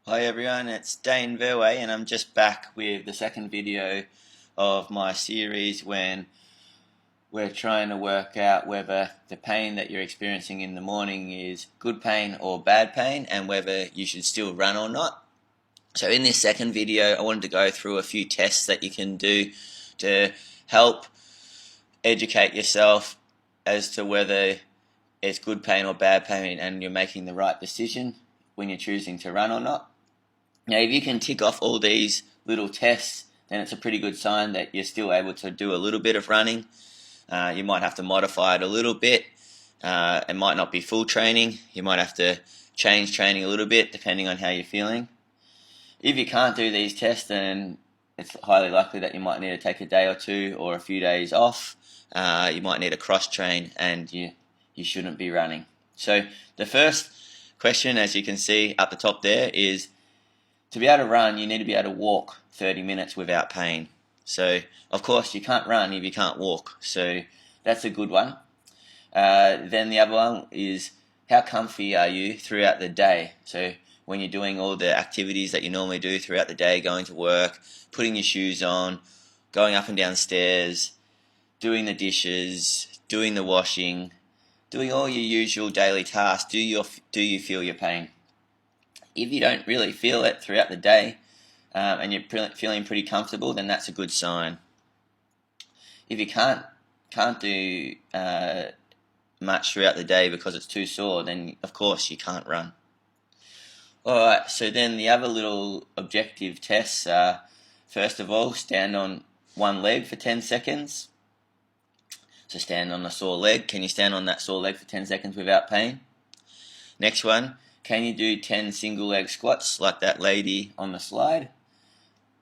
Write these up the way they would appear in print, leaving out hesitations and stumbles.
Hi everyone, it's Dane Verway and I'm just back with the second video of my series when we're trying to work out whether the pain that you're experiencing in the morning is good pain or bad pain and whether you should still run or not. So in this second video I wanted to go through a few tests that you can do to help educate yourself as to whether it's good pain or bad pain and you're making the right decision when you're choosing to run or not. Now, if you can tick off all these little tests, then it's a pretty good sign that you're still able to do a little bit of running. You might have to modify it a little bit. It might not be full training. You might have to change training a little bit depending on how you're feeling. If you can't do these tests, then it's highly likely that you might need to take a day or two or a few days off. You might need to cross train and you shouldn't be running. So the first question, as you can see up the top there, is to be able to run, you need to be able to walk 30 minutes without pain. So, of course, you can't run if you can't walk. So, that's a good one. Then the other one is, how comfy are you throughout the day? So, when you're doing all the activities that you normally do throughout the day, going to work, putting your shoes on, going up and down stairs, doing the dishes, doing the washing, doing all your usual daily tasks, do you feel your pain? If you don't really feel it throughout the day and you're feeling pretty comfortable, then that's a good sign. If you can't do much throughout the day because it's too sore, then of course you can't run. Alright, so then the other little objective tests are, first of all, stand on one leg for 10 seconds. So stand on a sore leg. Can you stand on that sore leg for 10 seconds without pain? Next one. Can you do 10 single leg squats like that lady on the slide?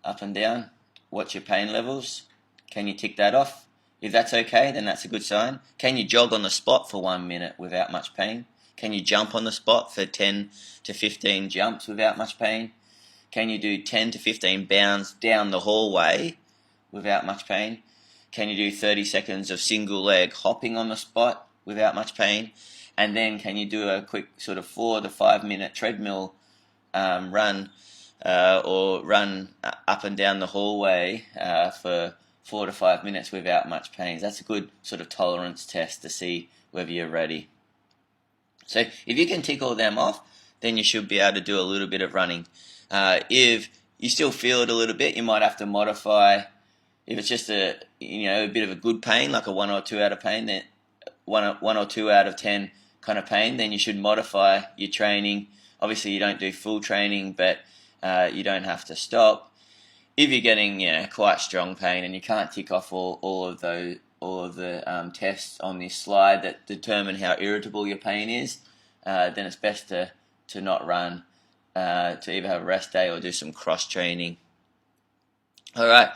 Up and down. Watch your pain levels. Can you tick that off? If that's okay, then that's a good sign. Can you jog on the spot for 1 minute without much pain? Can you jump on the spot for 10 to 15 jumps without much pain? Can you do 10 to 15 bounds down the hallway without much pain? Can you do 30 seconds of single leg hopping on the spot without much pain? And then can you do a quick sort of 4 to 5 minute treadmill run or run up and down the hallway for 4 to 5 minutes without much pain? That's a good sort of tolerance test to see whether you're ready. So if you can tick all them off, then you should be able to do a little bit of running. If you still feel it a little bit, you might have to modify. If it's just a bit of a good pain, like a 1 or 2 out of pain, then 1 or 2 out of 10 kind of pain, then you should modify your training. Obviously you don't do full training, but you don't have to stop. If you're getting quite strong pain and you can't tick off all of the tests on this slide that determine how irritable your pain is, then it's best to not run, to either have a rest day or do some cross training. Alright,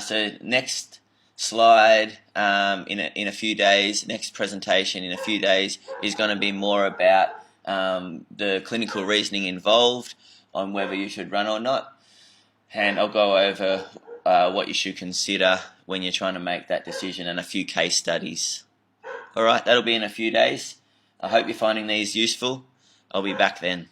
so next slide in a few days, next presentation in a few days is going to be more about the clinical reasoning involved on whether you should run or not, and I'll go over what you should consider when you're trying to make that decision and a few case studies. Alright, that'll be in a few days. I hope you're finding these useful. I'll be back then.